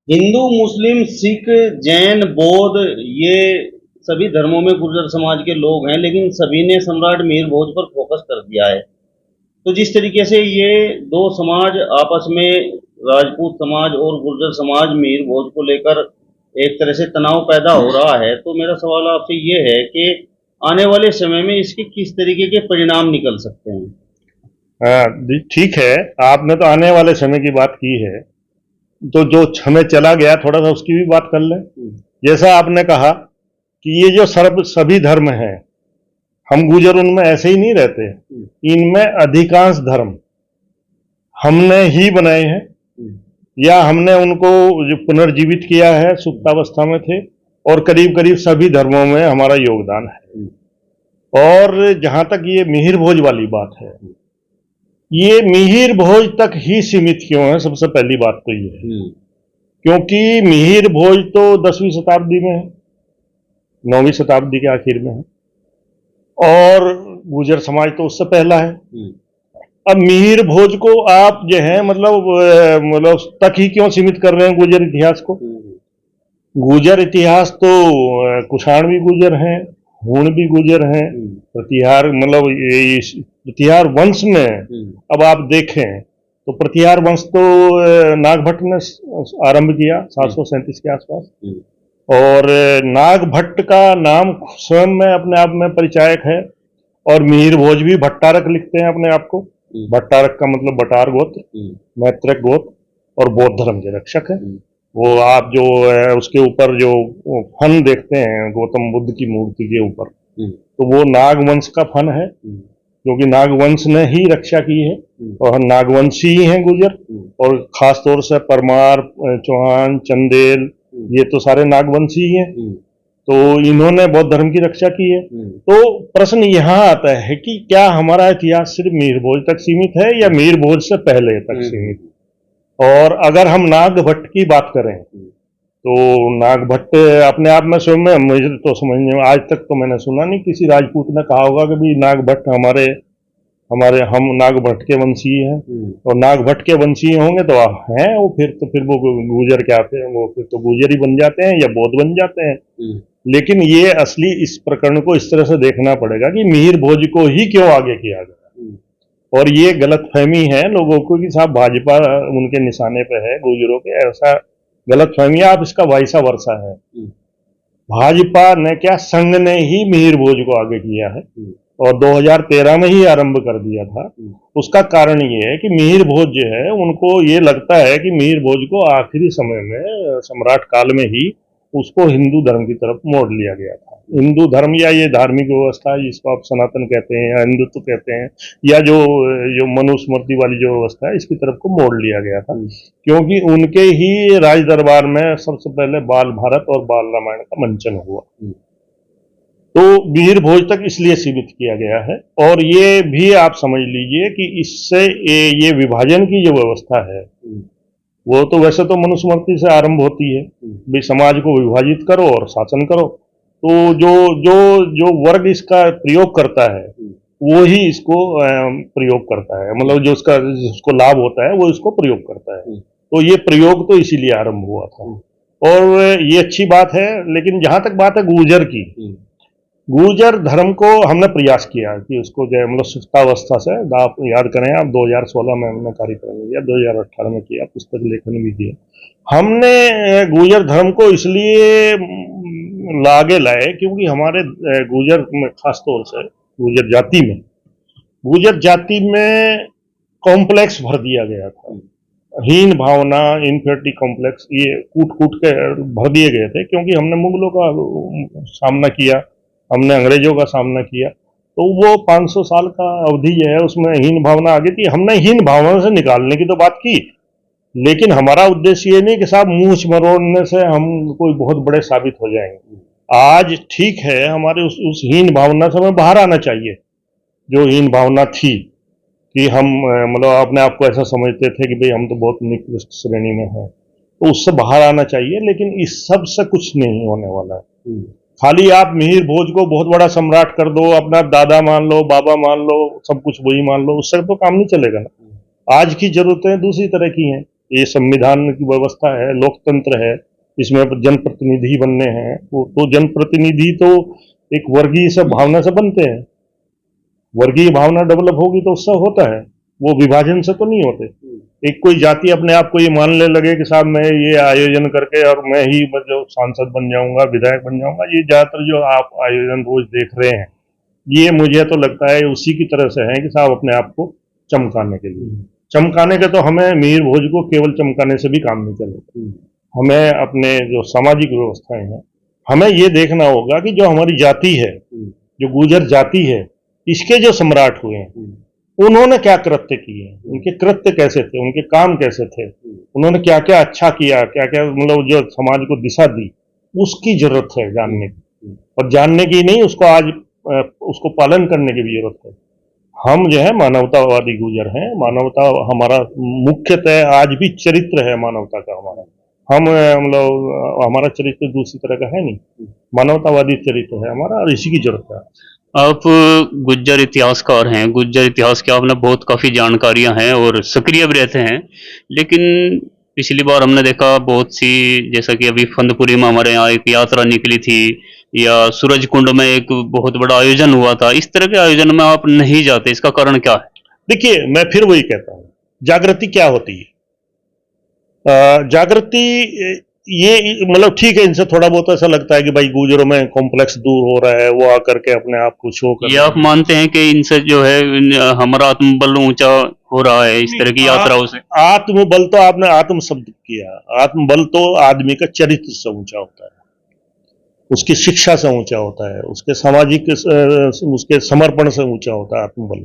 हिंदू, मुस्लिम, सिख, जैन, बौद्ध, ये सभी धर्मों में गुर्जर समाज के लोग हैं, लेकिन सभी ने सम्राट मिहिर भोज पर फोकस कर दिया है। तो जिस तरीके से ये दो समाज आपस में, राजपूत समाज और गुर्जर समाज, मिहिर भोज को लेकर एक तरह से तनाव पैदा हो रहा है, तो मेरा सवाल आपसे ये है कि आने वाले समय में इसके किस तरीके के परिणाम निकल सकते हैं? हाँ ठीक है। आपने तो आने वाले समय की बात की है, तो जो समय चला गया थोड़ा सा उसकी भी बात कर लें। जैसा आपने कहा कि ये जो सर्व सभी धर्म हैं, हम गुजर उनमें ऐसे ही नहीं रहते। इनमें अधिकांश धर्म हमने ही बनाए हैं, या हमने उनको जो पुनर्जीवित किया है, सुप्तावस्था में थे, और करीब करीब सभी धर्मों में हमारा योगदान है। और जहां तक ये मिहिर भोज वाली बात है, ये मिहिर भोज तक ही सीमित क्यों है? सबसे पहली बात तो ये है क्योंकि मिहिर भोज तो 10वीं शताब्दी में है, 9वीं शताब्दी के आखिर में है, और गुर्जर समाज तो उससे पहला है। अब मिहिर भोज को आप जो है मतलब तक ही क्यों सीमित कर रहे हैं गुर्जर इतिहास को? गुर्जर इतिहास तो कुषाण भी गुर्जर हैं, हूण भी गुर्जर हैं, प्रतिहार मतलब प्रतिहार वंश में अब आप देखें तो प्रतिहार वंश तो नागभट्ट ने आरंभ किया 737 के आसपास। और नागभट्ट का नाम स्वयं में अपने आप में परिचायक है। और मिहिर भोज भी भट्टारक लिखते हैं अपने आप को। भट्टारक का मतलब बटार गोत्र, मैत्रक गोत्र, और बौद्ध धर्म के रक्षक है। वो आप जो है उसके ऊपर जो फन देखते हैं गौतम बुद्ध की मूर्ति के ऊपर, तो वो नागवंश का फन है, क्योंकि नागवंश ने ही रक्षा की है, और हम नागवंशी ही हैं गुर्जर। और खास तौर से परमार, चौहान, चंदेल, ये तो सारे नागवंशी ही हैं। तो इन्होंने बौद्ध धर्म की रक्षा की है। तो प्रश्न यहाँ आता है कि क्या हमारा इतिहास सिर्फ मिहिर भोज तक सीमित है या मिहिर भोज से पहले तक सीमित? और अगर हम नागभट्ट की बात करें तो नागभट्ट अपने आप में स्वयं में, मुझे तो समझने में आज तक तो मैंने सुना नहीं किसी राजपूत ने कहा होगा कि भी नागभट्ट हमारे हमारे हम नागभट्ट के वंशी हैं। और नागभट्ट के वंशी होंगे तो हैं वो, फिर वो गुर्जर क्या आते हैं, वो फिर तो गुर्जर ही बन जाते हैं या बौद्ध बन जाते हैं। लेकिन ये असली इस प्रकरण को इस तरह से देखना पड़ेगा कि मिहिर भोज को ही क्यों आगे किया गया। और ये गलतफहमी है लोगों को कि साहब भाजपा उनके निशाने पे है गुर्जरों के, ऐसा गलतफहमी। आप इसका वाइसा वर्षा है। भाजपा ने क्या, संघ ने ही मिहिर भोज को आगे किया है, और 2013 में ही आरंभ कर दिया था। उसका कारण ये है कि मिहिर भोज जो है उनको ये लगता है कि मिहिर भोज को आखिरी समय में सम्राट काल में ही उसको हिंदू धर्म की तरफ मोड़ लिया गया था। हिंदू धर्म या ये धार्मिक व्यवस्था जिसको आप सनातन कहते हैं या हिंदुत्व कहते हैं, या जो जो मनुस्मृति वाली जो व्यवस्था है, इसकी तरफ को मोड़ लिया गया था। क्योंकि उनके ही राज दरबार में सबसे पहले बाल भारत और बाल रामायण का मंचन हुआ। तो मिहिर भोज तक इसलिए सीमित किया गया है। और ये भी आप समझ लीजिए कि इससे ये विभाजन की जो व्यवस्था है वो तो वैसे तो मनुस्मृति से आरंभ होती है, भी समाज को विभाजित करो और शासन करो। तो जो जो जो वर्ग इसका प्रयोग करता है वो ही इसको प्रयोग करता है, मतलब जो उसका जिसको लाभ होता है वो इसको प्रयोग करता है। तो ये प्रयोग तो इसीलिए आरंभ हुआ था, और ये अच्छी बात है। लेकिन जहां तक बात है गुर्जर की, गुर्जर धर्म को हमने प्रयास किया कि उसको जो मतलब सुप्तावस्था से, आप याद करें आप 2016 में हमने कार्यक्रम किया, 2018 में किया, पुस्तक लेखन भी किया हमने। गुर्जर धर्म को इसलिए आगे लाए क्योंकि हमारे गुर्जर में, खास तौर से गुर्जर जाति में कॉम्प्लेक्स भर दिया गया था। हीन भावना, इन्फेरिटी कॉम्प्लेक्स, ये कूट कूट के भर दिए गए थे। क्योंकि हमने मुगलों का सामना किया, हमने अंग्रेजों का सामना किया, तो वो 500 साल का अवधि जो है उसमें हीन भावना आ गई थी। हमने हीन भावना से निकालने की तो बात की, लेकिन हमारा उद्देश्य ये नहीं कि साहब मूंछ मरोड़ने से हम कोई बहुत बड़े साबित हो जाएंगे। आज ठीक है, हमारे उस हीन भावना से हमें बाहर आना चाहिए। जो हीन भावना थी कि हम मतलब अपने आप को ऐसा समझते थे कि भाई हम तो बहुत निकृष्ट श्रेणी में हैं, तो उससे बाहर आना चाहिए। लेकिन इस सब से कुछ नहीं होने वाला है। खाली आप मिहिर भोज को बहुत बड़ा सम्राट कर दो, अपना दादा मान लो, बाबा मान लो, सब कुछ वही मान लो, उससे तो काम नहीं चलेगा ना। आज की जरूरतें दूसरी तरह की हैं। ये संविधान की व्यवस्था है, लोकतंत्र है, इसमें जनप्रतिनिधि बनने हैं, तो जनप्रतिनिधि तो एक वर्गीय से भावना से बनते हैं। वर्गीय भावना डेवलप होगी तो उससे होता है, वो विभाजन से तो नहीं होते। एक कोई जाति अपने आप को ये मानने लगे कि साहब मैं ये आयोजन करके और मैं ही मतलब सांसद बन जाऊंगा, विधायक बन जाऊंगा, ये ज्यादातर जो आप आयोजन रोज देख रहे हैं, ये मुझे तो लगता है उसी की तरह से है कि साहब अपने आप को चमकाने के लिए। चमकाने के तो हमें मिहिर भोज को केवल चमकाने से भी काम नहीं चलेगा। हमें अपने जो सामाजिक व्यवस्थाएं हैं, हमें ये देखना होगा कि जो हमारी जाति है, जो गुर्जर जाति है, इसके जो सम्राट हुए हैं, उन्होंने क्या कृत्य किए, उनके कृत्य कैसे थे, उनके काम कैसे थे, उन्होंने क्या क्या अच्छा किया, क्या क्या मतलब जो समाज को दिशा दी, उसकी जरूरत है जानने की। और जानने की नहीं, उसको आज उसको पालन करने की भी जरूरत है। हम जो है मानवतावादी गुर्जर हैं, मानवता हमारा मुख्यतः आज भी चरित्र है मानवता का हमारा। हम मतलब हमारा चरित्र दूसरी तरह का है नहीं, मानवतावादी चरित्र है हमारा, और इसी की जरूरत है। आप गुज्जर इतिहासकार हैं, गुज्जर इतिहास की आपने बहुत काफ़ी जानकारियां हैं और सक्रिय भी रहते हैं, लेकिन पिछली बार हमने देखा बहुत सी, जैसा कि अभी फंदपुरी में हमारे यहाँ एक यात्रा निकली थी, या सूरज कुंड में एक बहुत बड़ा आयोजन हुआ था, इस तरह के आयोजन में आप नहीं जाते, इसका कारण क्या है? देखिए, मैं फिर वही कहता हूँ, जागृति क्या होती है? जागृति ये मतलब ठीक है, इनसे थोड़ा बहुत ऐसा लगता है कि भाई गुर्जरों में कॉम्प्लेक्स दूर हो रहा है, वो आकर के अपने आप को शो कर, ये आप मानते हैं कि इनसे जो है हमारा आत्मबल ऊंचा हो रहा है इस तरह की यात्राओं से? आत्मबल तो आपने आत्म शब्द किया, आत्मबल तो आदमी का चरित्र से ऊंचा होता है, उसकी शिक्षा से ऊंचा होता है, उसके सामाजिक उसके समर्पण से ऊंचा होता है आत्मबल।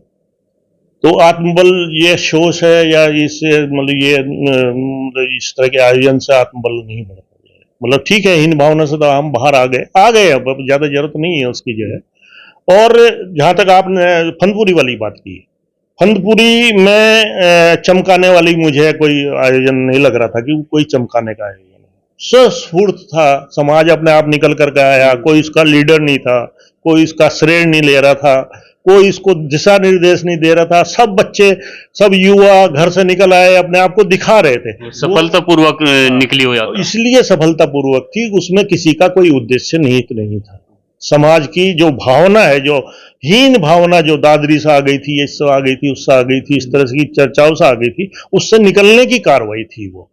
तो आत्मबल ये शोष है या इससे मतलब ये इस तरह के आयोजन से आत्मबल नहीं बढ़ता है। मतलब ठीक है, हीन भावना से तो हम बाहर आ गए, अब ज्यादा जरूरत नहीं है उसकी जो है। और जहां तक आपने फंदपुरी वाली बात की, फंदपुरी में चमकाने वाली मुझे कोई आयोजन नहीं लग रहा था कि कोई चमकाने का आयोजन, स्वस्फूर्त था, समाज अपने आप निकल करके आया, कोई इसका लीडर नहीं था, कोई इसका श्रेय नहीं ले रहा था, कोई इसको दिशा निर्देश नहीं दे रहा था, सब बच्चे, सब युवा घर से निकल आए, अपने आप को दिखा रहे थे, सफलतापूर्वक निकली हो यात्रा। इसलिए सफलतापूर्वक थी, उसमें किसी का कोई उद्देश्य निहित नहीं था। समाज की जो भावना है, जो हीन भावना जो दादरी से आ गई थी, इससे आ गई थी, उससे आ गई थी, इस तरह की चर्चाओं से आ गई थी, उससे निकलने की कार्रवाई थी वो।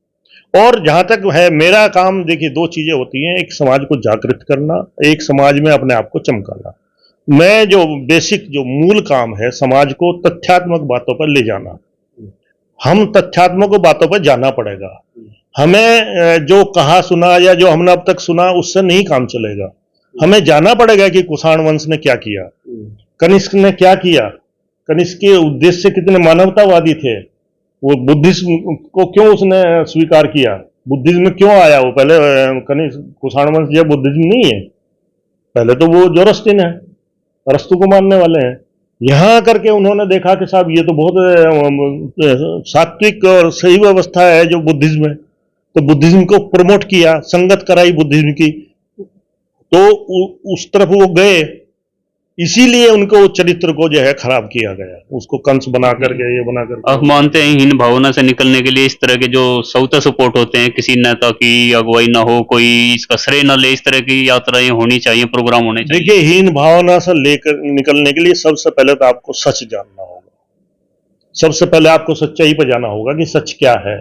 और जहां तक है मेरा काम, देखिए दो चीजें होती हैं, एक समाज को जागृत करना, एक समाज में अपने आप को चमकाना। मैं जो बेसिक जो मूल काम है, समाज को तथ्यात्मक बातों पर ले जाना। हम तथ्यात्मक बातों पर जाना पड़ेगा, हमें जो कहा सुना या जो हमने अब तक सुना उससे नहीं काम चलेगा। हमें जाना पड़ेगा कि कुषाण वंश ने क्या किया, कनिष्क ने क्या किया, कनिष्क के उद्देश्य कितने मानवतावादी थे, वो बुद्धिज्म को क्यों उसने स्वीकार किया, बुद्धिज्म क्यों आया, वो पहले कुषाण वंश जो बुद्धिज्म नहीं है, पहले तो वो जोरस्टिन है, अरस्तु को मानने वाले हैं। यहां करके उन्होंने देखा कि साहब ये तो बहुत सात्विक और सही व्यवस्था है जो बुद्धिज्म है, तो बुद्धिज्म को प्रमोट किया, संगत कराई बुद्धिज्म की, तो उस तरफ वो गए, इसीलिए उनको चरित्र को जो है खराब किया गया, उसको कंस बना करके ये बना करके। आप मानते हैं हीन भावना से निकलने के लिए इस तरह के जो सौता सपोर्ट होते हैं, किसी नेता की अगुवाई ना हो, कोई इसका श्रेय ना ले, इस तरह की यात्राएं होनी चाहिए, प्रोग्राम होने चाहिए? देखिए, हीन भावना से लेकर निकलने के लिए सबसे पहले तो आपको सच जानना होगा, सबसे पहले आपको सच्चाई पर जाना होगा कि सच क्या है।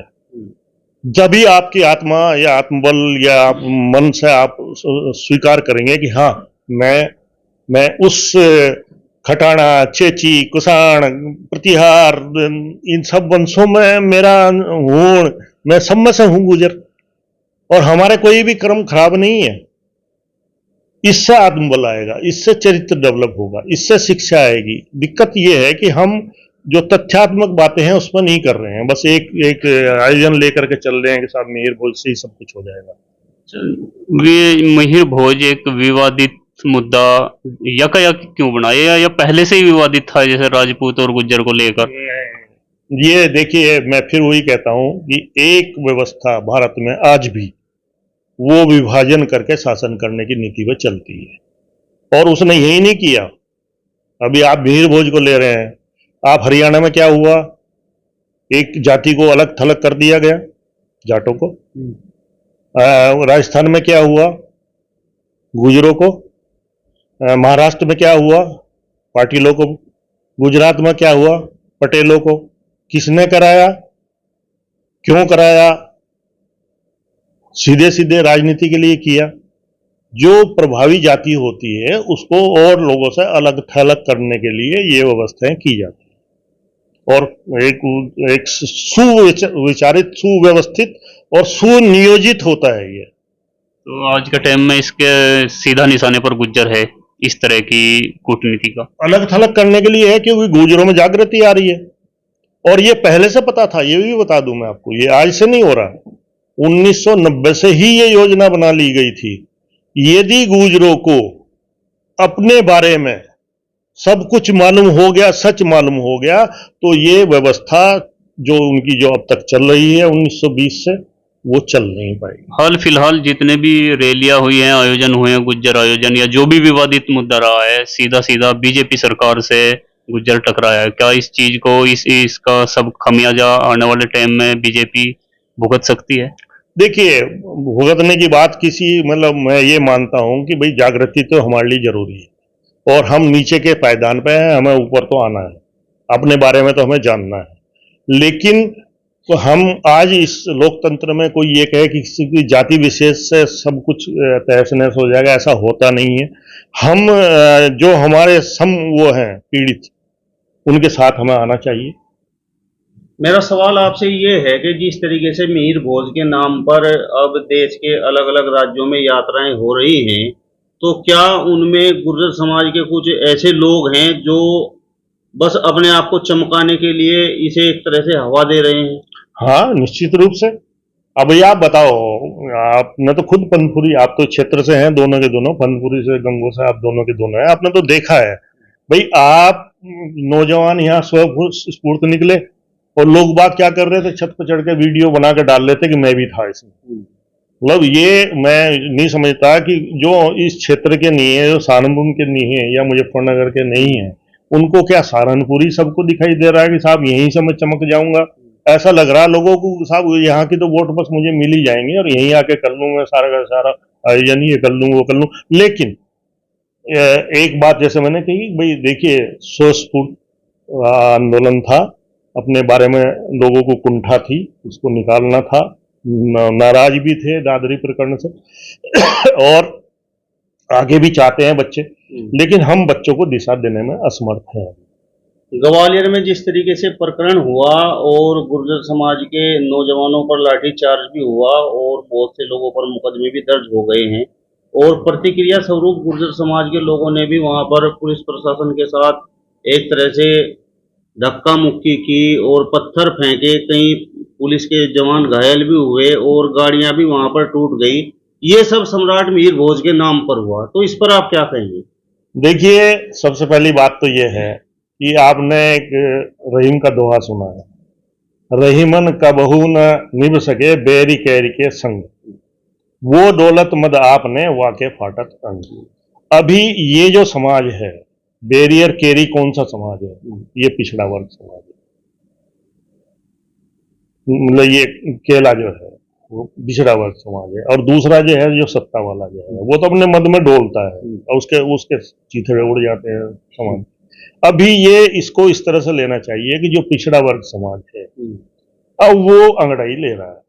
जब भी आपकी आत्मा या आत्मबल या आप मन से आप स्वीकार करेंगे कि हाँ मैं उस खटाना, चेची, कुषाण, प्रतिहार, इन सब वंशों में मेरा हूं, मैं सब में से हूं गुजर, और हमारे कोई भी कर्म खराब नहीं है, इससे आत्मबल आएगा, इससे चरित्र डेवलप होगा, इससे शिक्षा आएगी। दिक्कत यह है कि हम जो तथ्यात्मक बातें हैं उस पर नहीं कर रहे हैं, बस एक आयोजन लेकर के चल रहे हैं कि साहब मिहिर भोज से ही सब कुछ हो जाएगा। मिहिर भोज एक विवादित मुद्दा यकायक क्यों बना, या पहले से ही विवादित था, जैसे राजपूत और गुज्जर को लेकर? ये देखिए, मैं फिर वही कहता हूं कि एक व्यवस्था भारत में आज भी वो विभाजन करके शासन करने की नीति पर चलती है, और उसने यही नहीं किया। अभी आप मिहिर भोज को ले रहे हैं, आप हरियाणा में क्या हुआ, एक जाति को अलग थलग कर दिया गया, जाटों को। राजस्थान में क्या हुआ, गुजरों को। महाराष्ट्र में क्या हुआ, पाटीलों को। गुजरात में क्या हुआ, पटेलों को। किसने कराया, क्यों कराया? सीधे सीधे राजनीति के लिए किया। जो प्रभावी जाति होती है उसको और लोगों से अलग थलग करने के लिए ये व्यवस्थाएं की जाती है, और एक सुविचारित, सुव्यवस्थित और सुनियोजित होता है ये। तो आज के टाइम में इसके सीधा निशाने पर गुज्जर है इस तरह की कूटनीति का। अलग थलग करने के लिए है क्योंकि गुजरों में जागृति आ रही है, और ये पहले से पता था, ये भी बता दूं मैं आपको, ये आज से नहीं हो रहा। 1990 से ही ये योजना बना ली गई थी। यदि गुजरों को अपने बारे में सब कुछ मालूम हो गया, सच मालूम हो गया, तो ये व्यवस्था जो उनकी जो अब तक चल रही है 1920 से, वो चल नहीं पाएगी। हाल फिलहाल जितने भी रैलियां हुई हैं, आयोजन हुए हैं, गुज्जर आयोजन या जो भी विवादित मुद्दा रहा है, सीधा सीधा बीजेपी सरकार से गुज्जर टकराया है। क्या इस चीज को, इसका सब खमियाजा आने वाले टाइम में बीजेपी भुगत सकती है? देखिए, भुगतने की बात किसी, मतलब मैं ये मानता हूं कि भाई जागृति तो हमारे लिए जरूरी है, और हम नीचे के पायदान पे हैं, हमें ऊपर तो आना है, अपने बारे में तो हमें जानना है। लेकिन तो हम आज इस लोकतंत्र में कोई ये कहे कि किसी की जाति विशेष से सब कुछ तहस नहस हो जाएगा, ऐसा होता नहीं है। हम जो हमारे सम वो हैं पीड़ित, उनके साथ हमें आना चाहिए। मेरा सवाल आपसे ये है कि जिस तरीके से मीर भोज के नाम पर अब देश के अलग अलग राज्यों में यात्राएं हो रही हैं, तो क्या उनमें गुर्जर समाज के कुछ ऐसे लोग हैं जो बस अपने आप को चमकाने के लिए इसे एक तरह से हवा दे रहे हैं? हाँ, निश्चित रूप से। अब ये आप बताओ, आपने तो खुद फनपुरी, आप तो क्षेत्र से हैं, दोनों के दोनों, फनपुरी से, गंगो से, आप दोनों के दोनों हैं, आपने तो देखा है भाई। आप नौजवान यहाँ स्वस्फूर्त निकले, और लोग बात क्या कर रहे थे, छत पर चढ़ के वीडियो बना के डाल लेते कि मैं भी था इसमें। मतलब ये मैं नहीं समझता कि जो इस क्षेत्र के नहीं है, जो सहारनपुर के नहीं है या मुजफ्फरनगर के नहीं है, उनको क्या सहारनपुरी सबको दिखाई दे रहा है कि साहब यहीं से मैं चमक जाऊंगा? ऐसा लग रहा है लोगों को साहब यहाँ की तो वोट बस मुझे मिल ही जाएंगे, और यहीं आके कर लूँ मैं सारा का सारा आयोजन, ये कर लूँ वो कर लूँ। लेकिन एक बात जैसे मैंने कही, भाई देखिए, स्वस्फूर्त आंदोलन था, अपने बारे में लोगों को कुंठा थी, उसको निकालना था, नाराज भी थे दादरी प्रकरण से और आगे भी चाहते हैं बच्चे, लेकिन हम बच्चों को दिशा देने में असमर्थ हैं। ग्वालियर में जिस तरीके से प्रकरण हुआ और गुर्जर समाज के नौजवानों पर लाठीचार्ज भी हुआ और बहुत से लोगों पर मुकदमे भी दर्ज हो गए हैं, और प्रतिक्रिया स्वरूप गुर्जर समाज के लोगों ने भी वहां पर पुलिस प्रशासन के साथ एक तरह से धक्का मुक्की की और पत्थर फेंके, कई पुलिस के जवान घायल भी हुए और गाड़ियां भी वहां पर टूट गई। ये सब सम्राट मीर भोज के नाम पर हुआ, तो इस पर आप क्या कहेंगे? देखिए, सबसे पहली बात तो यह है कि आपने एक रहीम का दोहा सुना है, रहीमन कबहू न निभ सके बैरी कैरी के संग, वो दौलत मद आपने वाके फाटक अंग। अभी ये जो समाज है, बैरियर केरी कौन सा समाज है? ये पिछड़ा वर्ग समाज है। मतलब ये केला जो है वो पिछड़ा वर्ग समाज है, और दूसरा जो है जो सत्ता वाला जो है वो तो अपने मद में डोलता है, और उसके चीथड़े उड़ जाते हैं समाज। अभी ये इसको इस तरह से लेना चाहिए कि जो पिछड़ा वर्ग समाज है अब वो अंगड़ाई ले रहा है,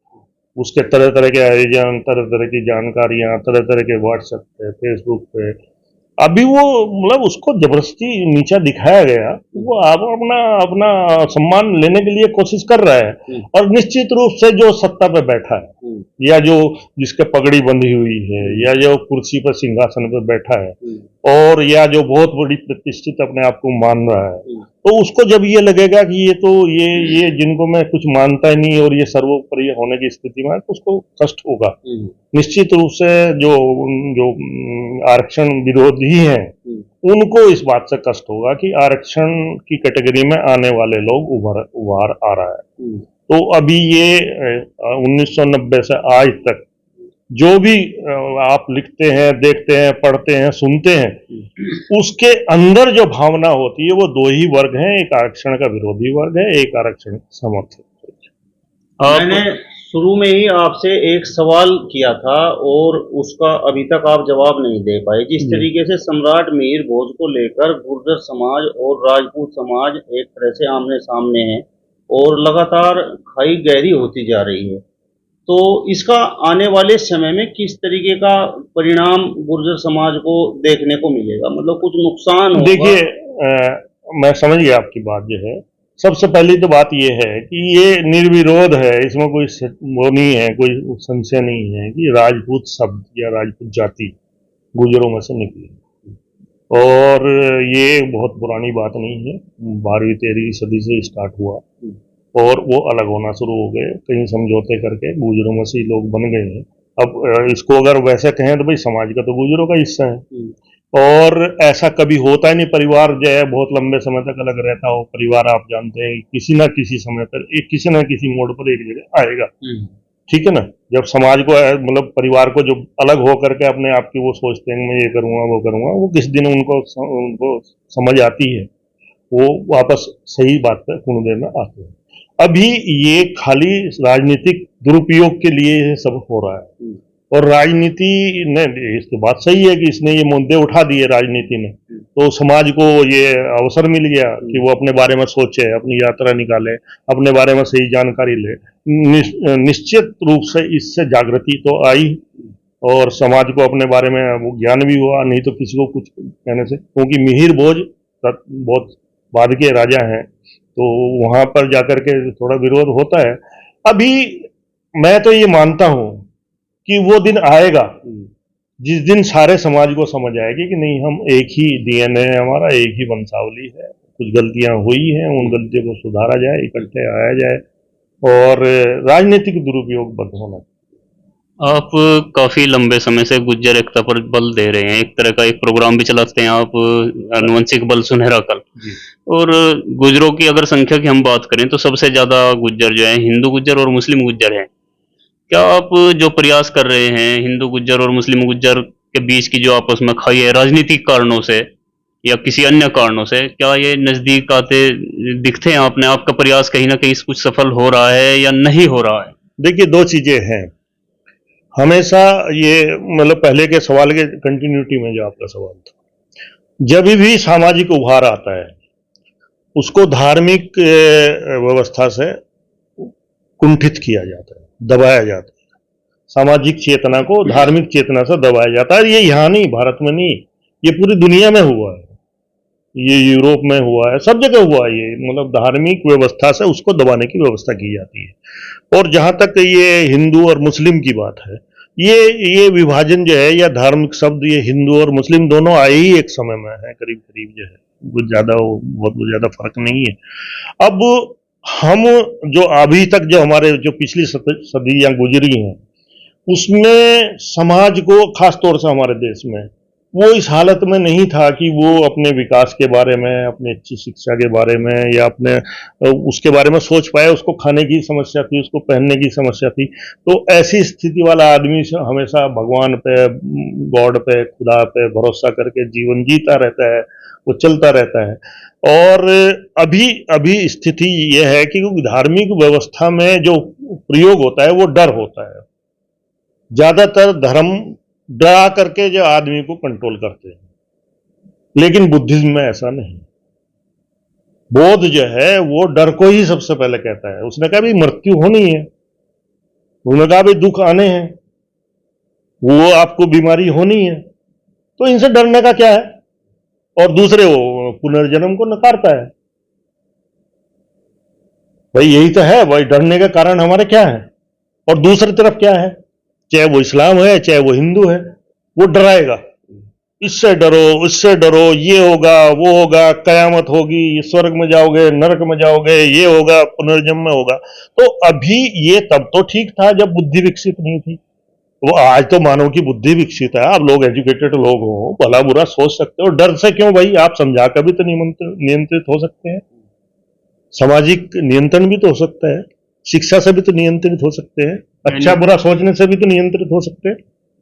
उसके तरह तरह के आयोजन, तरह तरह की जानकारियां, तरह तरह के व्हाट्सएप पे, फेसबुक पे, अभी वो मतलब उसको जबरदस्ती नीचा दिखाया गया, वो आप अपना अपना सम्मान लेने के लिए कोशिश कर रहा है। और निश्चित रूप से जो सत्ता पे बैठा है, या जो जिसके पगड़ी बंधी हुई है, या जो कुर्सी पर सिंहासन पर बैठा है, और या जो बहुत बड़ी प्रतिष्ठित अपने आप को मान रहा है, तो उसको जब ये लगेगा कि ये तो ये जिनको मैं कुछ मानता ही नहीं और ये सर्वोपरि होने की स्थिति में है, तो उसको कष्ट होगा। निश्चित रूप से जो जो आरक्षण विरोधी हैं, उनको इस बात से कष्ट होगा कि आरक्षण की कैटेगरी में आने वाले लोग उभार आ रहा है। तो अभी ये 1990 से आज तक जो भी आप लिखते हैं, देखते हैं, पढ़ते हैं, सुनते हैं, उसके अंदर जो भावना होती है वो दो ही वर्ग हैं, एक आरक्षण का विरोधी वर्ग है, एक आरक्षण समर्थक। मैंने शुरू में ही आपसे एक सवाल किया था और उसका अभी तक आप जवाब नहीं दे पाए। जिस जी। तरीके से सम्राट मिहिर भोज को लेकर गुर्जर समाज और राजपूत समाज एक तरह से आमने सामने हैं और लगातार खाई गहरी होती जा रही है, तो इसका आने वाले समय में किस तरीके का परिणाम गुर्जर समाज को देखने को मिलेगा? मतलब कुछ नुकसान होगा? देखिए, मैं समझ गया आपकी बात जो है। सबसे पहली तो बात ये है कि ये निर्विरोध है, इसमें कोई वो नहीं है, कोई संशय नहीं है कि राजपूत शब्द या राजपूत जाति गुजरों में से निकली और ये बहुत पुरानी बात नहीं है। 12वीं 13वीं सदी से स्टार्ट हुआ और वो अलग होना शुरू हो गए, कहीं समझौते करके गुजरों में से ही लोग बन गए हैं। अब इसको अगर वैसे कहें तो भाई समाज का तो गुजरों का हिस्सा है और ऐसा कभी होता ही नहीं। परिवार जो है बहुत लंबे समय तक अलग रहता हो, परिवार आप जानते हैं किसी ना किसी समय पर एक किसी ना किसी मोड़ पर एक जगह आएगा, ठीक है ना। जब समाज को मतलब परिवार को जो अलग हो करके अपने आप की वो सोचते हैं मैं ये करूंगा वो करूंगा, वो किस दिन उनको समझ आती है, वो वापस सही बात पर कुनबे में आते हैं। अभी ये खाली राजनीतिक दुरुपयोग के लिए ये सब हो रहा है और राजनीति ने, इसकी बात सही है कि इसने ये मुद्दे उठा दिए राजनीति ने, तो समाज को ये अवसर मिल गया कि वो अपने बारे में सोचे, अपनी यात्रा निकाले, अपने बारे में सही जानकारी ले। निश्चित रूप से इससे जागृति तो आई और समाज को अपने बारे में वो ज्ञान भी हुआ, नहीं तो किसी को कुछ कहने से, क्योंकि मिहिर भोज बहुत बाद के राजा हैं तो वहां पर जाकर के थोड़ा विरोध होता है। अभी मैं तो ये मानता हूं कि वो दिन आएगा जिस दिन सारे समाज को समझ आएगी कि नहीं, हम एक ही डीएनए है हमारा, एक ही वंशावली है, कुछ गलतियां हुई हैं, उन गलतियों को सुधारा जाए, इकट्ठे आया जाए और राजनीतिक दुरुपयोग बंद होना। आप काफी लंबे समय से गुज्जर एकता पर बल दे रहे हैं, एक तरह का एक प्रोग्राम भी चलाते हैं आप, आनुवंशिक बल सुनहरा कल। और गुज्जरों की अगर संख्या की हम बात करें तो सबसे ज्यादा गुज्जर जो है हिंदू गुज्जर और मुस्लिम गुज्जर हैं। क्या आप जो प्रयास कर रहे हैं हिंदू गुज्जर और मुस्लिम गुज्जर के बीच की जो आपस में खाई है राजनीतिक कारणों से या किसी अन्य कारणों से, क्या ये नजदीक आते दिखते हैं आपने? आपका प्रयास कहीं ना कहीं कुछ सफल हो रहा है या नहीं हो रहा है? देखिए, दो चीजें हैं हमेशा ये, मतलब पहले के सवाल के कंटिन्यूटी में जो आपका सवाल था, जब भी सामाजिक उभार आता है उसको धार्मिक व्यवस्था से कुंठित किया जाता है, दबाया जाता है। सामाजिक चेतना को धार्मिक चेतना से दबाया जाता है। ये यहाँ नहीं, भारत में नहीं, ये पूरी दुनिया में हुआ है, ये यूरोप में हुआ है, सब जगह हुआ है। ये मतलब धार्मिक व्यवस्था से उसको दबाने की व्यवस्था की जाती है। और जहां तक ये हिंदू और मुस्लिम की बात है, ये विभाजन जो है या धार्मिक शब्द, ये हिंदू और मुस्लिम दोनों आए ही एक समय में है, करीब करीब जो है, बहुत ज्यादा फर्क नहीं है। अब हम जो अभी तक जो हमारे जो पिछली सदियां गुजरी हैं उसमें समाज को, खास तौर से हमारे देश में, वो इस हालत में नहीं था कि वो अपने विकास के बारे में, अपनी अच्छी शिक्षा के बारे में या अपने उसके बारे में सोच पाए। उसको खाने की समस्या थी, उसको पहनने की समस्या थी। तो ऐसी स्थिति वाला आदमी हमेशा भगवान पे, गॉड पे, खुदा पे भरोसा करके जीवन जीता रहता है, वो चलता रहता है। और अभी स्थिति यह है कि धार्मिक व्यवस्था में जो प्रयोग होता है वो डर होता है। ज्यादातर धर्म डरा करके जो आदमी को कंट्रोल करते हैं, लेकिन बुद्धिज्म में ऐसा नहीं। बौद्ध जो है वो डर को ही सबसे पहले कहता है। उसने कहा भी मृत्यु होनी है, उन्होंने कहा भी दुख आने हैं, वो आपको बीमारी होनी है, तो इनसे डरने का क्या है। और दूसरे वो पुनर्जन्म को नकारता है। भाई यही तो है, भाई डरने का कारण हमारे क्या है। और दूसरी तरफ क्या है, चाहे वो इस्लाम है चाहे वो हिंदू है, वो डराएगा, इससे डरो उससे डरो, ये होगा वो होगा, कयामत होगी, स्वर्ग में जाओगे नरक में जाओगे, ये होगा पुनर्जन्म में होगा। तो अभी ये तब तो ठीक था जब बुद्धि विकसित नहीं थी। वो आज तो मानव की बुद्धि विकसित है, आप लोग एजुकेटेड लोग हो, भला बुरा सोच सकते हो। डर से क्यों भाई, आप समझा कर भी तो नियंत्रित हो सकते हैं, सामाजिक नियंत्रण भी तो हो सकता है, शिक्षा से भी तो नियंत्रित हो सकते हैं, अच्छा बुरा सोचने से भी तो नियंत्रित हो सकते हैं।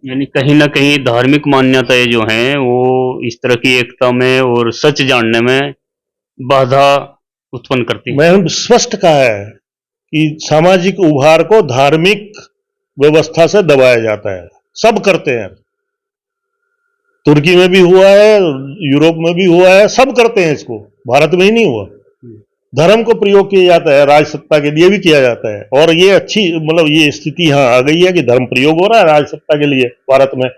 यानी कहीं ना कहीं धार्मिक मान्यताएं जो हैं वो इस तरह की एकता में और सच जानने में बाधा उत्पन्न करती है। मैं स्पष्ट कहा है कि सामाजिक उभार को धार्मिक व्यवस्था से दबाया जाता है। सब करते हैं, तुर्की में भी हुआ है, यूरोप में भी हुआ है, सब करते हैं इसको, भारत में ही नहीं हुआ। धर्म को प्रयोग किया जाता है, राज सत्ता के लिए भी किया जाता है, और ये अच्छी मतलब ये स्थिति यहाँ आ गई है कि धर्म प्रयोग हो रहा है राज सत्ता के लिए भारत में,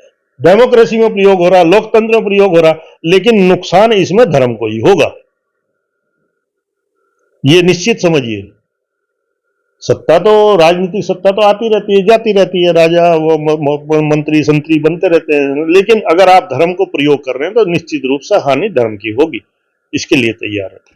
डेमोक्रेसी में प्रयोग हो रहा है, लोकतंत्र में प्रयोग हो रहा है, लेकिन नुकसान इसमें धर्म को ही होगा, ये निश्चित समझिए। सत्ता तो राजनीतिक सत्ता तो आती रहती है, जाती रहती है, राजा वो मंत्री संतरी बनते रहते हैं, लेकिन अगर आप धर्म को प्रयोग कर रहे हैं तो निश्चित रूप से हानि धर्म की होगी, इसके लिए तैयार है।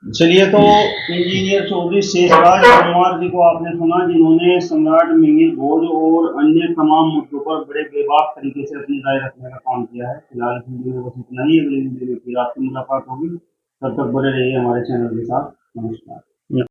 चलिए, तो इंजीनियर चौधरी शेषराज कुमार जी को आपने सुना, जिन्होंने सम्राट मिहिर भोज और अन्य तमाम मुद्दों पर बड़े बेबाक तरीके से अपनी राय रखने का काम किया है। फिलहाल इस वीडियो में बस इतना ही, अगले वीडियो में फिर आपसे मुलाकात होगी, तब तक बने रहिए हमारे चैनल के साथ। नमस्कार।